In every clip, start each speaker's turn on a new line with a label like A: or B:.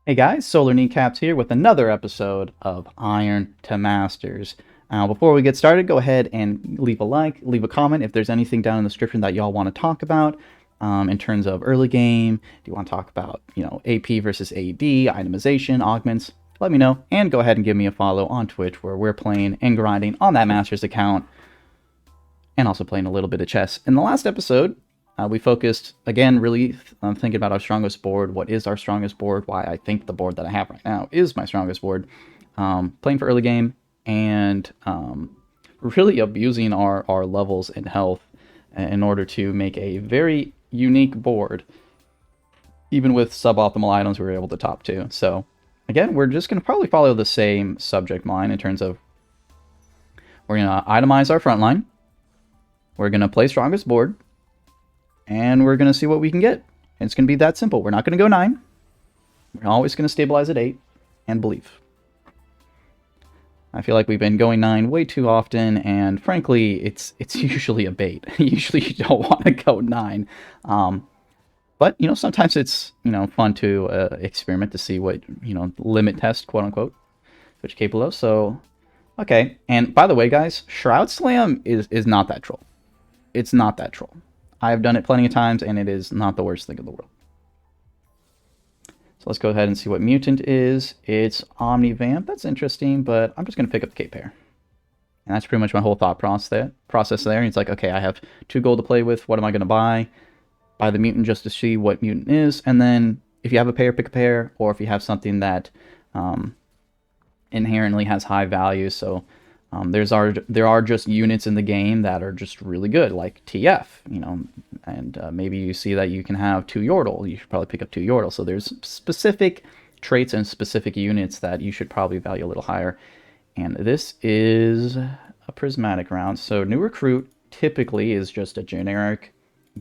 A: Hey guys, Solarkneecaps here with another episode of Iron to Masters. Before we get started, go ahead and leave a like, leave a comment if there's anything down in the description that y'all want to talk about in terms of early game. Do you want to talk about, AP versus AD, itemization, augments? Let me know, and go ahead and give me a follow on Twitch where we're playing and grinding on that Masters account and also playing a little bit of chess. In the last episode, we focused, again, really thinking about our strongest board. What is our strongest board? Why I think the board that I have right now is my strongest board. Playing for early game and really abusing our levels and health in order to make a very unique board. Even with suboptimal items, we were able to top 2. So, again, we're just going to probably follow the same subject line in terms of we're going to itemize our front line. We're going to play strongest board. And we're going to see what we can get. And it's going to be that simple. We're not going to go 9. We're always going to stabilize at 8 and believe. I feel like we've been going 9 way too often, and frankly, it's usually a bait. Usually you don't want to go 9. But, sometimes it's, fun to experiment to see what, limit test, quote unquote, which you're capable of. So, okay. And by the way, guys, Shroud Slam is not that troll. It's not that troll. I've done it plenty of times, and it is not the worst thing in the world. So let's go ahead and see what Mutant is. It's Omnivamp. That's interesting, but I'm just going to pick up the K-Pair. And that's pretty much my whole thought process there. And it's like, okay, I have 2 gold to play with. What am I going to buy? Buy the Mutant just to see what Mutant is. And then if you have a pair, pick a pair. Or if you have something that inherently has high value, so... there are just units in the game that are just really good, like TF, and maybe you see that you can have 2 Yordle. You should probably pick up 2 Yordle. So there's specific traits and specific units that you should probably value a little higher. And this is a prismatic round. So new recruit typically is just a generic,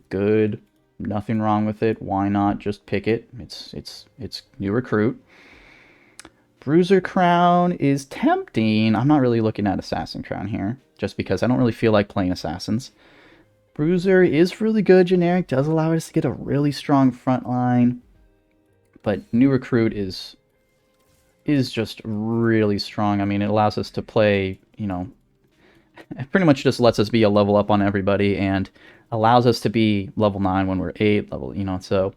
A: good, nothing wrong with it. Why not just pick it? It's new recruit. Bruiser Crown is tempting. I'm not really looking at Assassin Crown here, just because I don't really feel like playing Assassins. Bruiser is really good, generic, does allow us to get a really strong front line, but New Recruit is just really strong. I mean, it allows us to play, it pretty much just lets us be a level up on everybody and allows us to be level 9 when we're 8, so...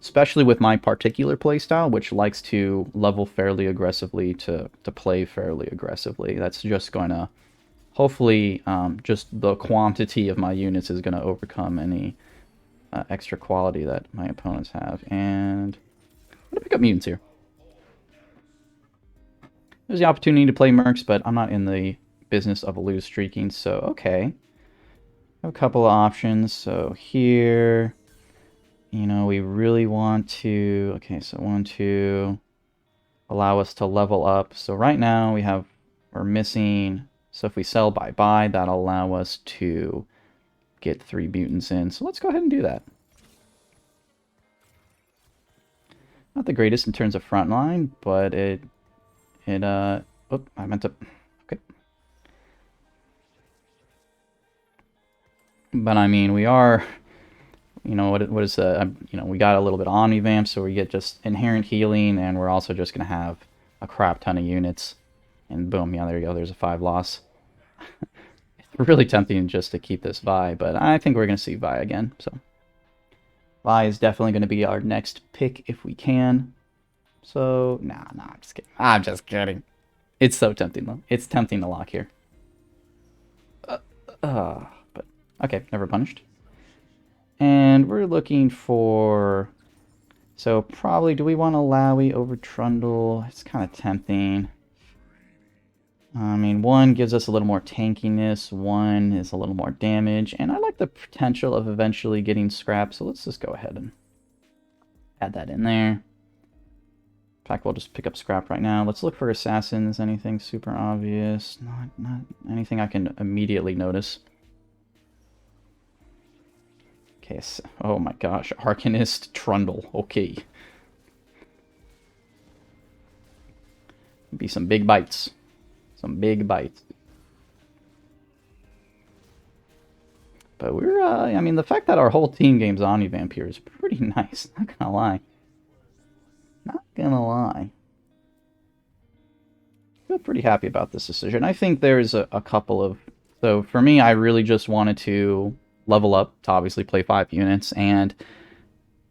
A: Especially with my particular playstyle, which likes to level fairly aggressively to play fairly aggressively. That's just going to, hopefully, just the quantity of my units is going to overcome any extra quality that my opponents have. And I'm going to pick up mutants here. There's the opportunity to play mercs, but I'm not in the business of lose streaking, so okay. I have a couple of options. So here... we really want to, okay, so 1, 2, allow us to level up. So right now we're missing, so if we sell bye-bye, that'll allow us to get 3 mutants in. So let's go ahead and do that. Not the greatest in terms of front line, but I meant to, okay. But I mean, we are... what is we got a little bit of Omnivamp, so we get just inherent healing, and we're also just going to have a crap ton of units. And boom, yeah, there you go, there's a 5 loss. It's really tempting just to keep this Vi, but I think we're going to see Vi again. So Vi is definitely going to be our next pick if we can. So, nah, I'm just kidding. I'm just kidding. It's so tempting, though. It's tempting to lock here. But, okay, never punished. And we're looking for, so probably, do we want Alawi over Trundle? It's kind of tempting. I mean, 1 gives us a little more tankiness, 1 is a little more damage, and I like the potential of eventually getting Scrap, so let's just go ahead and add that in there. In fact, we'll just pick up Scrap right now. Let's look for Assassins, anything super obvious, not anything I can immediately notice. Oh my gosh, Arcanist Trundle. Okay. Be some big bites. Some big bites. But we're, I mean, the fact that our whole team game's Omnivamp here is pretty nice. Not gonna lie. Not gonna lie. I feel pretty happy about this decision. I think there's a couple of... So for me, I really just wanted to level up to obviously play 5 units, and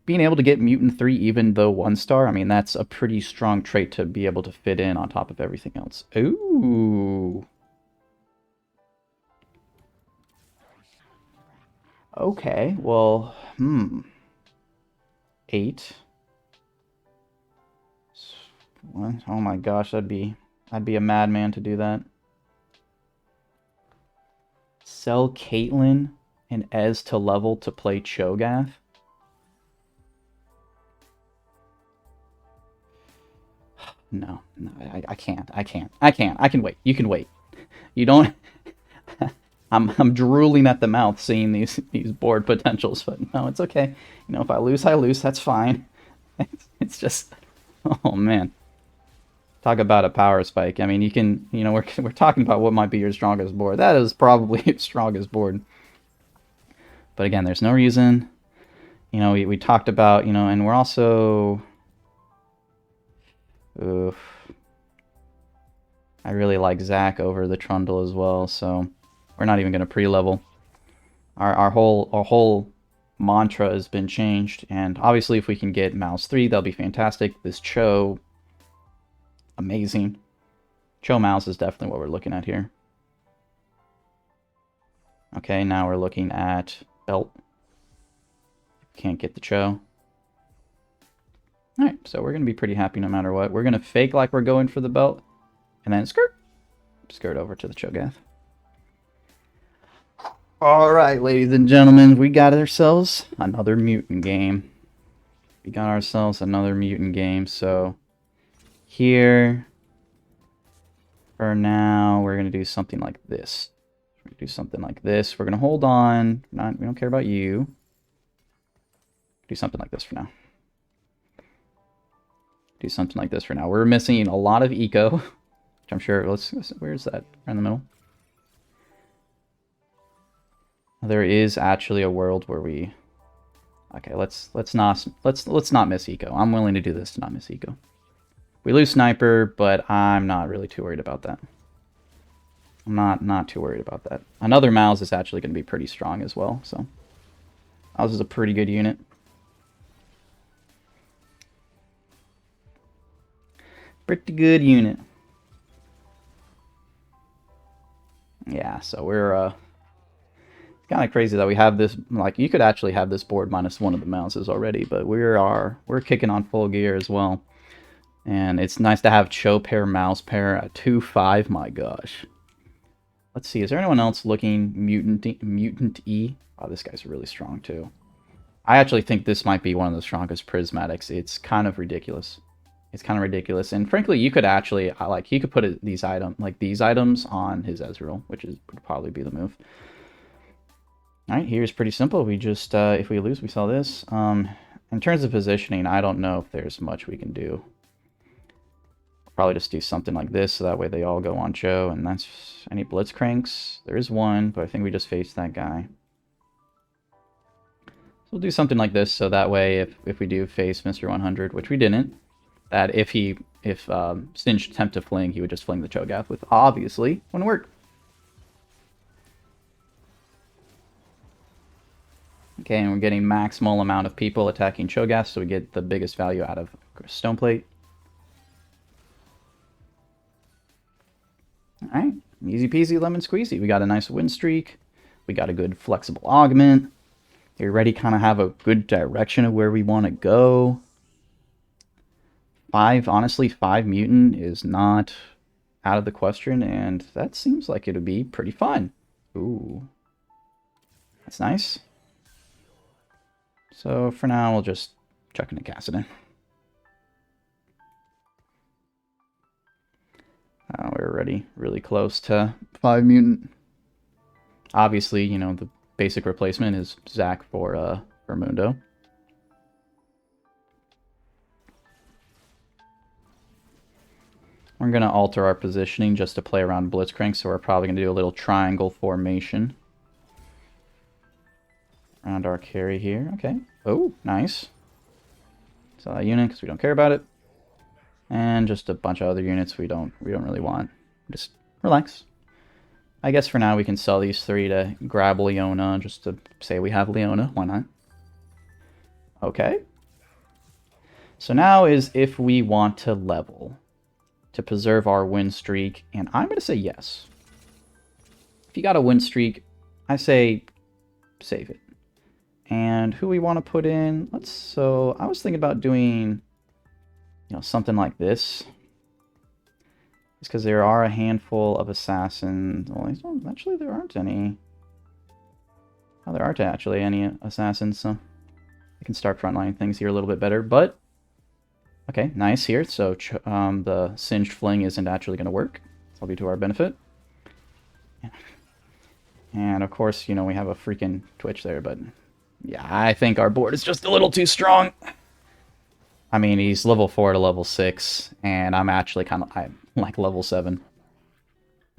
A: being able to get Mutant 3 even though 1 star, I mean, that's a pretty strong trait to be able to fit in on top of everything else. Ooh. Okay, well, 8. What? Oh my gosh, I'd be a madman to do that. Sell Caitlyn and Ez to level to play Cho'Gath. No, I can't. I can't. I can wait. You can wait. You don't. I'm drooling at the mouth seeing these board potentials, but no, it's okay. You know, if I lose, I lose. That's fine. It's just, oh man. Talk about a power spike. I mean, you can, you know, we're talking about what might be your strongest board. That is probably your strongest board. But again, there's no reason. You know, we talked about, you know, and we're also... Oof. I really like Zach over the Trundle as well, so we're not even going to pre-level. Our whole mantra has been changed, and obviously if we can get Mouse 3, that'll be fantastic. This Cho... amazing. Cho Mouse is definitely what we're looking at here. Okay, now we're looking at Belt. Can't get the Cho. Alright, so we're going to be pretty happy no matter what. We're going to fake like we're going for the Belt, and then skirt over to the Cho'Gath. Alright, ladies and gentlemen, we got ourselves another mutant game. So here, for now, we're going to do something like this. We're going to hold on. We don't care about you. Do something like this for now. We're missing a lot of eco, which I'm sure... where's that? Right in the middle. There is actually a world where we... Okay, let's not miss eco. I'm willing to do this to not miss eco. We lose sniper, but I'm not really too worried about that. I'm not too worried about that. Another Mouse is actually going to be pretty strong as well, so Mouse is a pretty good unit. Pretty good unit. Yeah, so we're it's kind of crazy that we have this. Like, you could actually have this board minus one of the Mouses already, but we're kicking on full gear as well. And it's nice to have Cho pair, Mouse pair at 2-5. My gosh. Let's see. Is there anyone else looking mutant E? Oh, this guy's really strong too. I actually think this might be one of the strongest prismatics. It's kind of ridiculous. And frankly, you could actually you could put these items on his Ezreal, which would probably be the move. All right, here's pretty simple. We just if we lose, we sell this. In terms of positioning, I don't know if there's much we can do. Probably just do something like this, so that way they all go on Cho, and that's any Blitzcranks. There is one, but I think we just faced that guy. So we'll do something like this, so that way if we do face Mr. 100, which we didn't, that if Singed attempt to fling, he would just fling the Cho'Gath, with obviously wouldn't work. Okay, and we're getting maximal amount of people attacking Cho'Gath, so we get the biggest value out of Stoneplate. Alright, easy peasy lemon squeezy. We got a nice win streak. We got a good flexible augment. We already kind of have a good direction of where we want to go. Honestly, 5 mutant is not out of the question, and that seems like it would be pretty fun. Ooh. That's nice. So for now, we'll just chuck in a Cassidon. We're already really close to 5 mutant. Obviously, you know, the basic replacement is Zach for Mundo. We're going to alter our positioning just to play around Blitzcrank, so we're probably going to do a little triangle formation around our carry here. Okay. Oh, nice. Sell that unit because we don't care about it. And just a bunch of other units we don't really want. Just relax. I guess for now we can sell these 3 to grab Leona, just to say we have Leona. Why not? Okay. So now is if we want to level to preserve our win streak, and I'm going to say yes. If you got a win streak, I say save it. And who we want to put in, so I was thinking about doing, something like this. It's because there are a handful of assassins. Well, actually, there aren't any. Oh, there aren't actually any assassins, so I can start frontlining things here a little bit better. But, okay, nice here. So the Singed Fling isn't actually going to work. That'll be to our benefit. And, of course, we have a freaking Twitch there, but yeah, I think our board is just a little too strong. I mean, he's level 4 to level 6, and I'm actually I'm like level 7.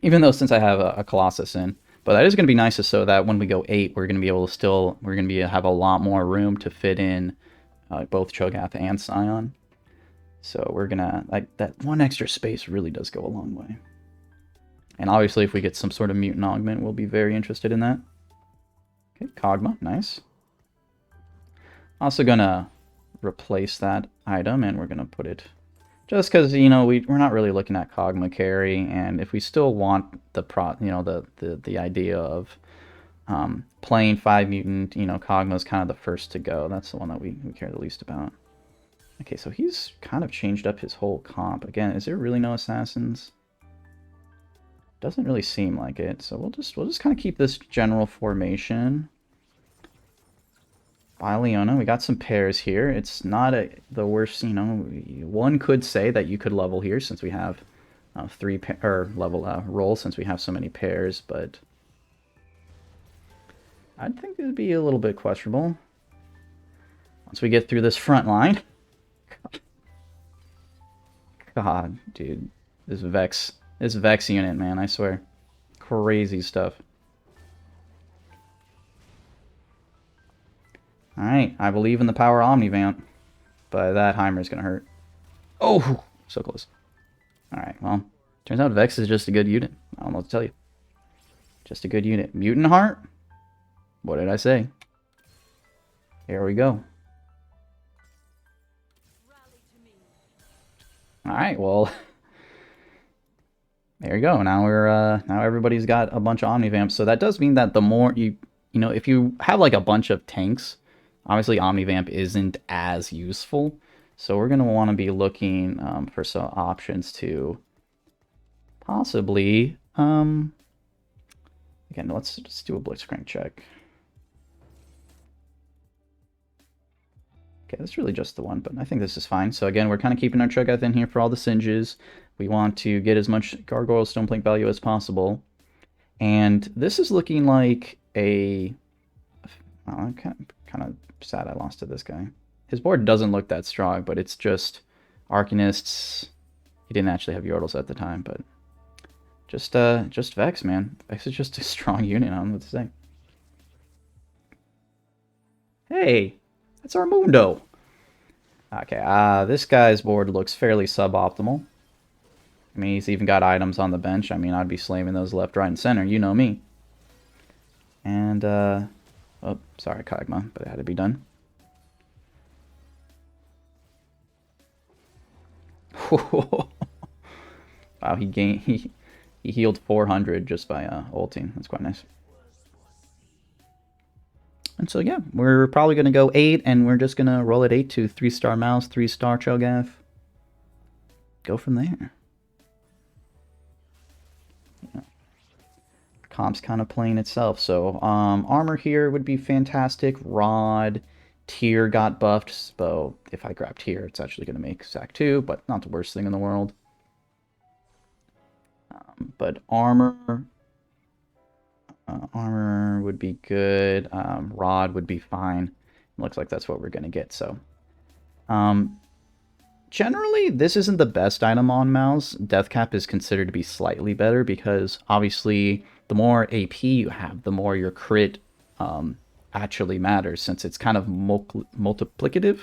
A: Even though since I have a Colossus in. But that is going to be nice so that when we go 8, we're going to be able to have a lot more room to fit in both Cho'Gath and Scion. So we're going to, that one extra space really does go a long way. And obviously if we get some sort of mutant augment, we'll be very interested in that. Okay, Kog'Maw, nice. Also going to replace that item, and we're going to put it just because we're not really looking at Kog'Maw carry, and if we still want the idea of playing 5 mutant, Kog'Maw's kind of the first to go. That's the one that we care the least about. Okay, so he's kind of changed up his whole comp. Again, is there really no assassins? Doesn't really seem like it, so we'll just kind of keep this general formation. By Leona, we got some pairs here. It's not the worst, one could say that you could level here since we have 3 roll since we have so many pairs, but I think it would be a little bit questionable once we get through this front line. God, dude, this Vex unit, man, I swear, crazy stuff. Alright, I believe in the power Omnivamp, but that Heimer's gonna hurt. Oh, so close. Alright, well, turns out Vex is just a good unit. I don't know what to tell you. Just a good unit. Mutant Heart? What did I say? Here we go. Alright, well, there you go. Now now everybody's got a bunch of Omnivamps, so that does mean that the more if you have like a bunch of tanks, obviously Omnivamp isn't as useful, so we're going to want to be looking for some options to possibly, again, let's just do a Blitzcrank check. Okay, that's really just the one, but I think this is fine. So again, we're kind of keeping our Cho'Gath in here for all the singes. We want to get as much Gargoyle Stoneplate value as possible. And this is looking like a... Oh, I'm kind of sad I lost to this guy. His board doesn't look that strong, but it's just Arcanists. He didn't actually have Yordles at the time, but just Vex, man. Vex is just a strong unit, I don't know what to say. Hey, that's our Mundo. Okay, this guy's board looks fairly suboptimal. I mean, he's even got items on the bench. I mean, I'd be slamming those left, right, and center. You know me. And, oh, sorry, Kog'Maw, but it had to be done. Wow, he healed 400 just by ulting. That's quite nice. And so yeah, we're probably gonna go 8, and we're just gonna roll at 8 to 3-star Mouse, 3-star Cho'Gath. Go from there. Yeah. Comp's kind of playing itself. So armor here would be fantastic. Rod, Tier got buffed. So if I grab Tier, it's actually gonna make Sack 2, but not the worst thing in the world. But armor would be good. Rod would be fine. Looks like that's what we're going to get. So, generally, this isn't the best item on Mouse. Deathcap is considered to be slightly better because, obviously, the more AP you have, the more your crit actually matters, since it's kind of multiplicative.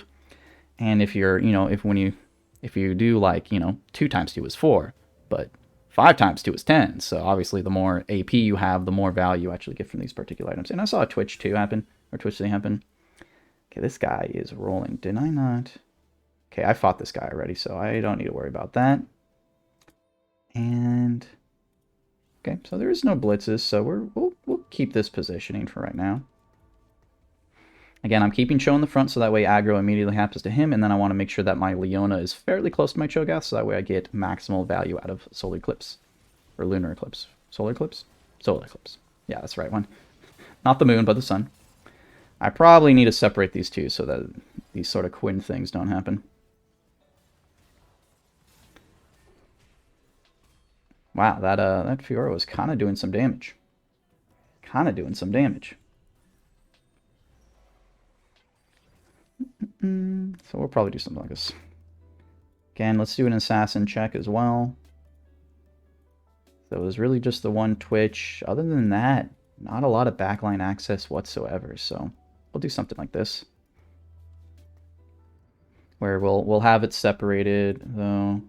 A: And if you're, If you do like, 2 times 2 is 4, but 5 times 2 is 10. So obviously the more AP you have, the more value you actually get from these particular items. And I saw a Twitch 2 happen, or Twitch 3 happen. Okay, this guy is rolling. Did I not? Okay, I fought this guy already, so I don't need to worry about that. And okay, so there is no blitzes, so we'll keep this positioning for right now. Again, I'm keeping Cho in the front so that way aggro immediately happens to him, and then I want to make sure that my Leona is fairly close to my Cho'Gath so that way I get maximal value out of Solar Eclipse. Or Lunar Eclipse. Solar Eclipse? Solar Eclipse. Yeah, that's the right one. Not the moon, but the sun. I probably need to separate these two so that these sort of Quinn things don't happen. Wow, that Fiora was kind of doing some damage. Kind of doing some damage. So we'll probably do something like this. Again, let's do an assassin check as well. So it was really just the one Twitch. Other than that, not a lot of backline access whatsoever. So we'll do something like this, where we'll have it separated though,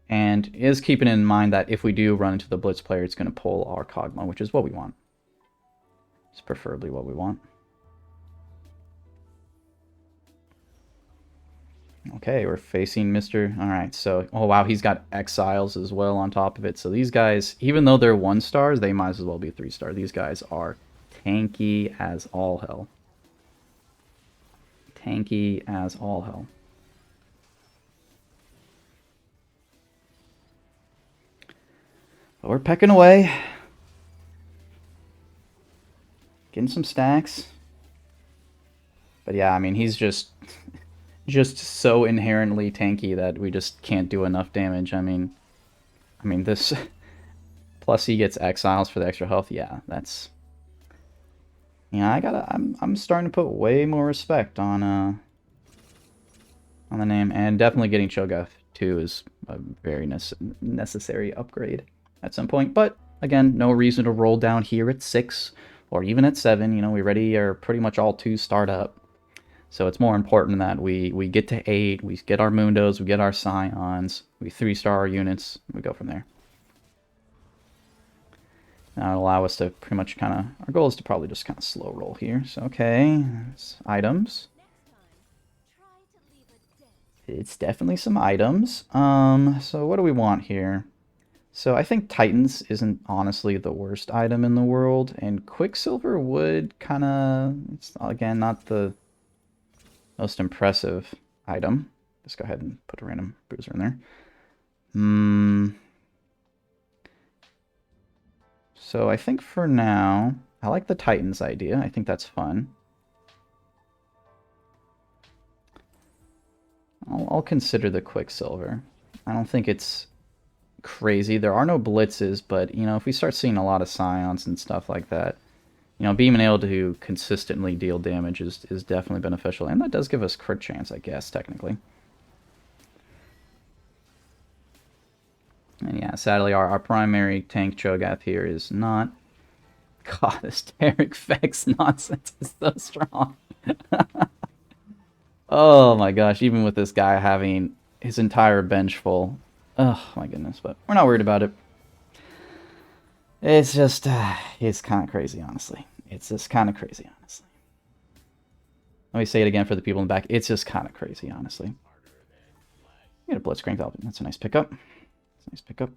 A: and is keeping in mind that if we do run into the blitz player, it's going to pull our Kog'Maw, which is what we want. It's preferably what we want. Okay, we're facing Mr. Alright, so, oh wow, he's got exiles as well on top of it. So these guys, even though they're 1 stars, they might as well be 3 star. These guys are tanky as all hell. Tanky as all hell. But we're pecking away. Getting some stacks. But yeah, I mean, he's just so inherently tanky that we just can't do enough damage. I mean this plus he gets exiles for the extra health. Yeah, that's, I'm starting to put way more respect on the name, and definitely getting Cho'Gath 2 is a very necessary upgrade at some point. But again, no reason to roll down here at 6 or even at 7. We already are pretty much all 2 start up. So it's more important that we get to 8, we get our Mundos, we get our Scions, we 3-star our units, we go from there. That'll allow us to pretty much kind of, our goal is to probably just kind of slow roll here. So okay, items. It's definitely some items. So what do we want here? So I think Titans isn't honestly the worst item in the world, and Quicksilver would kind of, it's again not the most impressive item. Just go ahead and put a random bruiser in there. So I think for now, I like the Titans idea. I think that's fun. I'll consider the Quicksilver. I don't think it's crazy. There are no blitzes, but if we start seeing a lot of Scions and stuff like that, being able to consistently deal damage is definitely beneficial. And that does give us crit chance, I guess, technically. And yeah, sadly, our primary tank Cho'Gath here is not... God, this Tarek Vex nonsense is so strong. Oh my gosh, even with this guy having his entire bench full. Oh my goodness, but we're not worried about it. It's just, it's kind of crazy, honestly. It's just kind of crazy, honestly. Let me say it again for the people in the back. It's just kind of crazy, honestly. Get a Blitzcrank Velvet. That's a nice pickup. That's a nice pickup.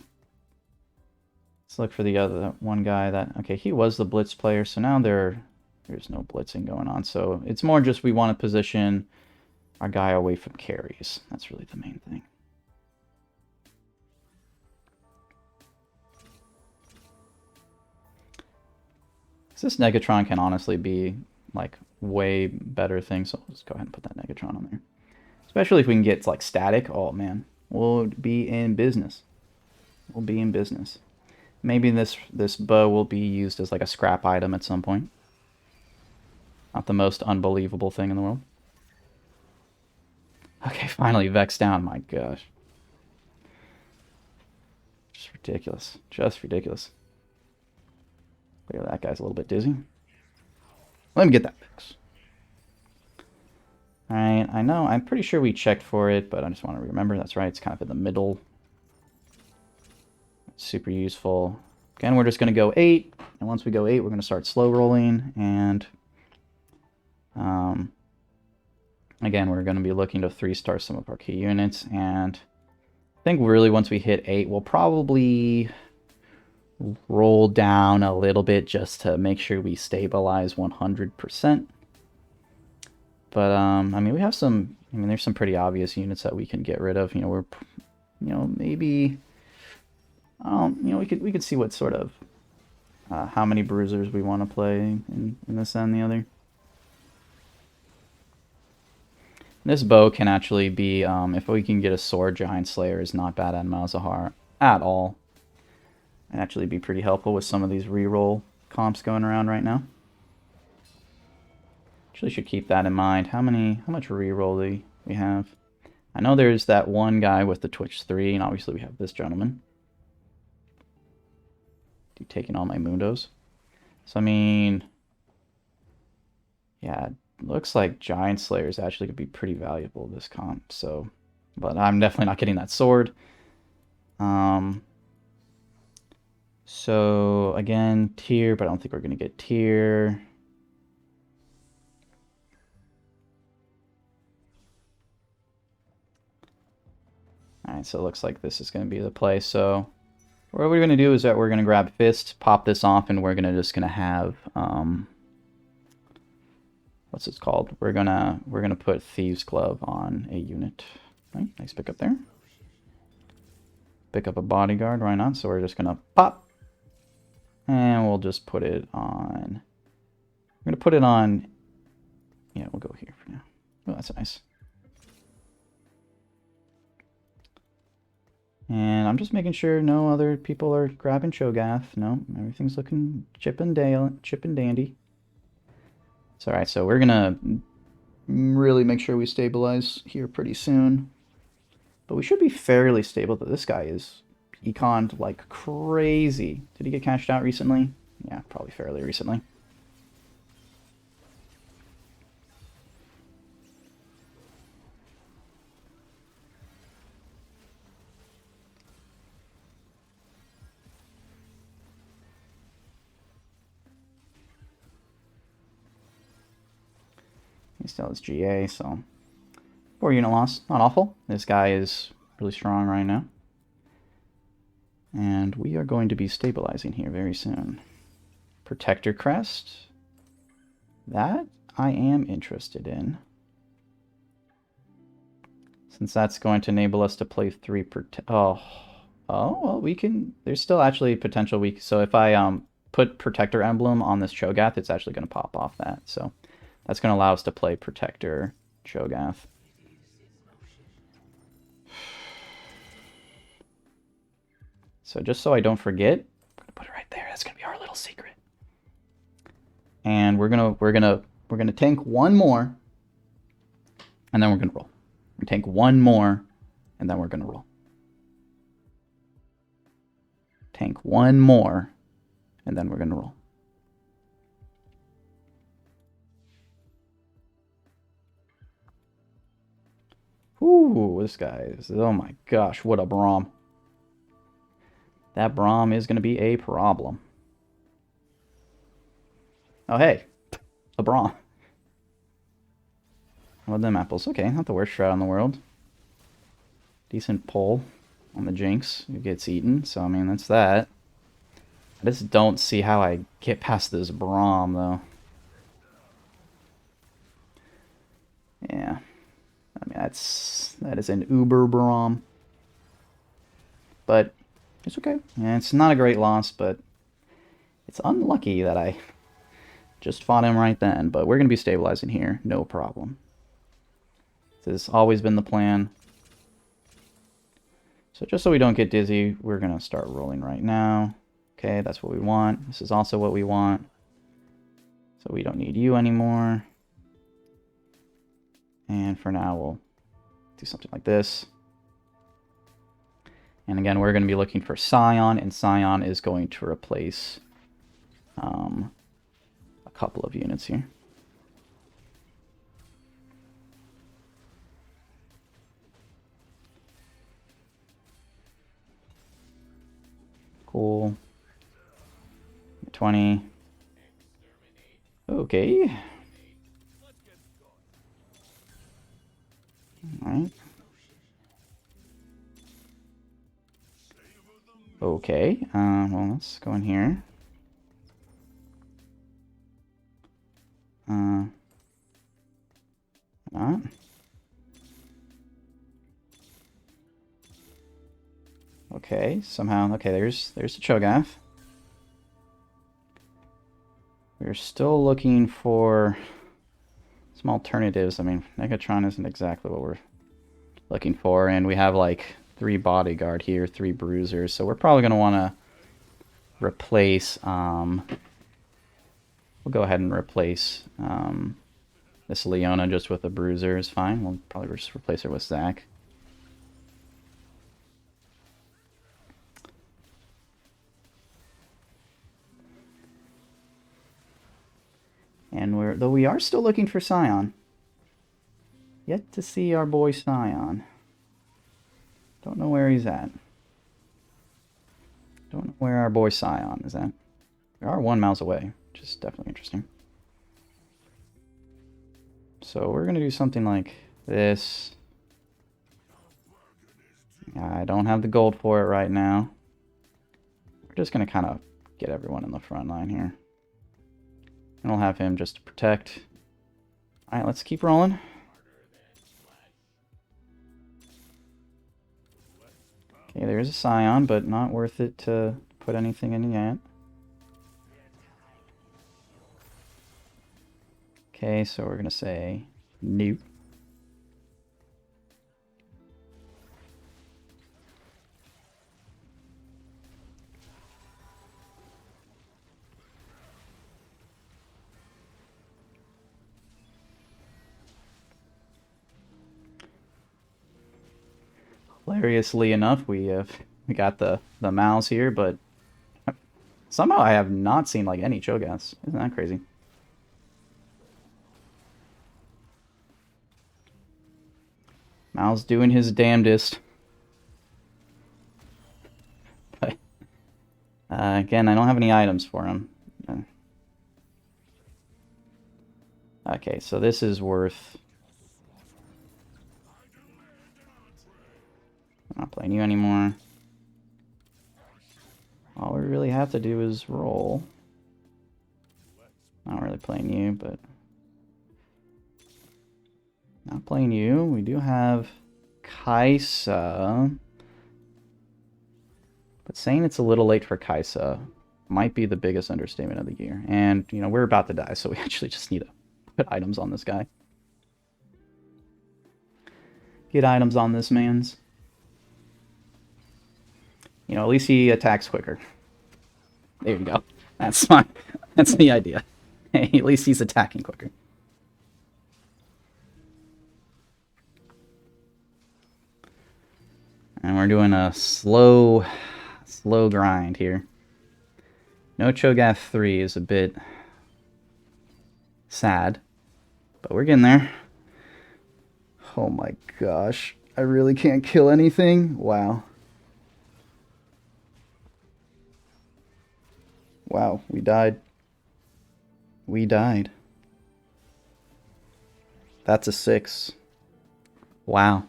A: Let's look for the other one guy that... Okay, he was the Blitz player, so now there's no blitzing going on. So it's more just we want to position our guy away from carries. That's really the main thing. This Negatron can honestly be like way better things, so let's go ahead and put that Negatron on there. Especially if we can get like static. Oh man, we'll be in business. We'll be in business. Maybe this bow will be used as like a scrap item at some point. Not the most unbelievable thing in the world. Okay, finally Vex down. My gosh. Just ridiculous. Just ridiculous. Clearly that guy's a little bit dizzy. Let me get that Vex. Alright, I know, I'm pretty sure we checked for it, but I just want to remember. That's right, it's kind of in the middle. Super useful. Again, we're just going to go 8, and once we go 8, we're going to start slow rolling, and again, we're going to be looking to 3-star some of our key units, and I think really once we hit 8, we'll probably roll down a little bit just to make sure we stabilize 100%. But, I mean, we have some, I mean, there's some pretty obvious units that we can get rid of. You know, we're, you know, maybe, you know, we could see what sort of, how many bruisers we want to play in this and the other. This bow can actually be, if we can get a sword, Giant Slayer is not bad at Malzahar at all. And actually be pretty helpful with some of these reroll comps going around right now. Actually should keep that in mind. How much reroll do we have? I know there's that one guy with the Twitch 3, and obviously we have this gentleman. Taking all my Mundos. So I mean, yeah, it looks like Giant Slayer is actually going to be pretty valuable this comp, so, but I'm definitely not getting that sword. So again, tier, but I don't think we're going to get tier. Alright, so it looks like this is going to be the play. So what we're going to do is that we're going to grab Fist, pop this off, and we're just going to have, what's this called? We're gonna put Thieves' Glove on a unit. Right, nice pick up there. Pick up a Bodyguard, why not? So we're just gonna pop. And we'll just put it on. We're gonna put it on. Yeah, we'll go here for now. Oh, that's nice. And I'm just making sure no other people are grabbing Cho'Gath. No, everything's looking chip and dandy. It's alright, so we're gonna really make sure we stabilize here pretty soon. But we should be fairly stable, but this guy is econed like crazy. Did he get cashed out recently? Yeah, probably fairly recently. He still has GA, so 4 unit loss, not awful. This guy is really strong right now. And we are going to be stabilizing here very soon. Protector Crest. That I am interested in. Since that's going to enable us to play 3 oh, well, we can, there's still actually potential so if I put Protector Emblem on this Cho'Gath, it's actually going to pop off that. So that's going to allow us to play Protector Cho'Gath. So just so I don't forget, I'm gonna put it right there. That's gonna be our little secret. And we're gonna tank one more, and then we're gonna roll. We tank one more, and then we're gonna roll. Tank one more, and then we're gonna roll. Ooh, this guy is, oh my gosh, what a Braum. That Braum is going to be a problem. Oh, hey. A Braum. How about them apples? Okay, not the worst shroud in the world. Decent pull on the Jinx, who gets eaten. So, I mean, that's that. I just don't see how I get past this Braum, though. Yeah. I mean, that is an uber Braum. But it's okay. Yeah, it's not a great loss, but it's unlucky that I just fought him right then. But we're going to be stabilizing here. No problem. This has always been the plan. So just so we don't get dizzy, we're going to start rolling right now. Okay, that's what we want. This is also what we want. So we don't need you anymore. And for now, we'll do something like this. And again, we're going to be looking for Scion, and Scion is going to replace a couple of units here. Cool. 20. Okay. Alright. Okay. Well, let's go in here. Not. Okay, somehow. Okay, there's the Cho'Gath. We're still looking for some alternatives. I mean, Megatron isn't exactly what we're looking for, and we have like 3 bodyguard here, 3 bruisers, so we're probably going to want to replace, we'll go ahead and replace this Leona just with a bruiser is fine. We'll probably just replace her with Zac. And though we are still looking for Scion. Yet to see our boy Scion. Don't know where he's at. Don't know where our boy Scion is at. We are 1 mouse away, which is definitely interesting. So we're going to do something like this. I don't have the gold for it right now. We're just going to kind of get everyone in the front line here. And we'll have him just to protect. Alright, let's keep rolling. Okay, there's a Scion, but not worth it to put anything in yet. Okay, so we're going to say nope. Hilariously enough, we got the mouse here, but somehow I have not seen like any Cho'Gaths. Isn't that crazy? Mal's doing his damnedest. But again, I don't have any items for him. Okay, so this is worth... I'm not playing you anymore. All we really have to do is roll. Not really playing you, but... Not playing you. We do have Kaisa. But saying it's a little late for Kaisa might be the biggest understatement of the year. And, you know, we're about to die, so we actually just need to put items on this guy. Get items on this man's. You know, at least he attacks quicker. There you go. That's fine. That's the idea. Hey, at least he's attacking quicker. And we're doing a slow grind here. No Cho'Gath 3 is a bit sad, but we're getting there. Oh my gosh. I really can't kill anything? Wow. Wow, we died. We died. That's a 6. Wow.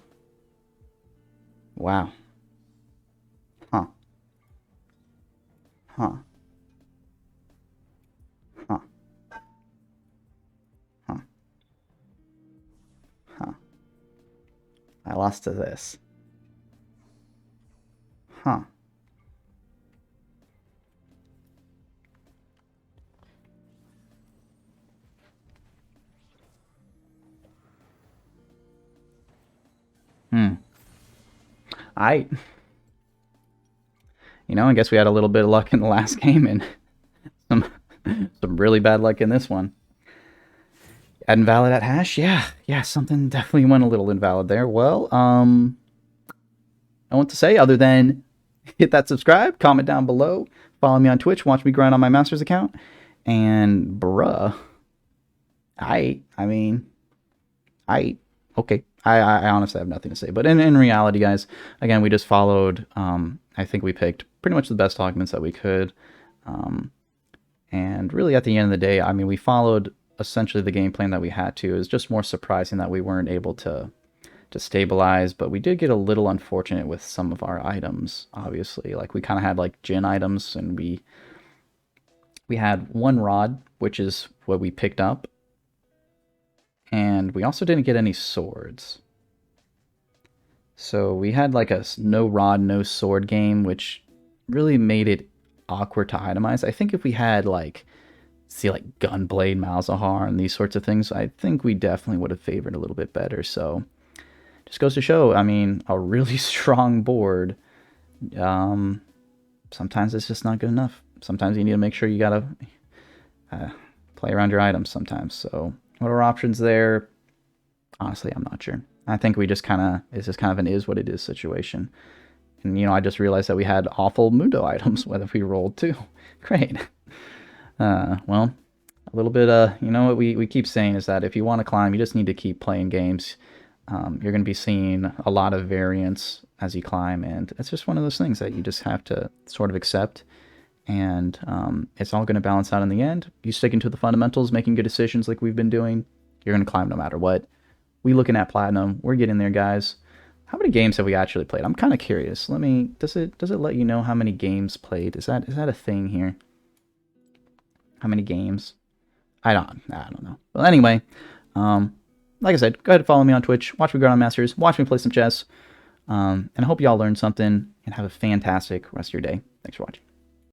A: Wow. Huh. Huh. Huh. Huh. Huh. I lost to this. Huh. You know, I guess we had a little bit of luck in the last game and some really bad luck in this one. Add invalid at hash? Yeah, something definitely went a little invalid there. Well, I want to say other than hit that subscribe, comment down below, follow me on Twitch, watch me grind on my master's account, and bruh, okay. I honestly have nothing to say. But in reality, guys, again, we just followed, I think we picked pretty much the best augments that we could. And really at the end of the day, I mean, we followed essentially the game plan that we had to. It was just more surprising that we weren't able to stabilize, but we did get a little unfortunate with some of our items, obviously. Like we kind of had like gin items, and we had one rod, which is what we picked up, and we also didn't get any swords. So we had like a no rod, no sword game, which really made it awkward to itemize. I think if we had like, see like Gunblade, Malzahar, and these sorts of things, I think we definitely would have favored a little bit better. So just goes to show, I mean, a really strong board, sometimes it's just not good enough. Sometimes you need to make sure you gotta play around your items sometimes. So what are options there? Honestly, I'm not sure. I think we just kind of, it's just kind of an is what it is situation. And, you know, I just realized that we had awful Mundo items, whether we rolled too. Great. Well, a little bit, you know, what we keep saying is that if you want to climb, you just need to keep playing games. You're going to be seeing a lot of variance as you climb, and it's just one of those things that you just have to sort of accept. And it's all going to balance out in the end. You sticking to the fundamentals, making good decisions like we've been doing, you're going to climb no matter what. We looking at platinum. We're getting there, guys. How many games have we actually played? I'm kind of curious. Let me. Does it let you know how many games played? Is that a thing here? How many games? I don't know. Well, anyway, like I said, go ahead and follow me on Twitch. Watch me go on Masters. Watch me play some chess. And I hope you all learned something and have a fantastic rest of your day. Thanks for watching.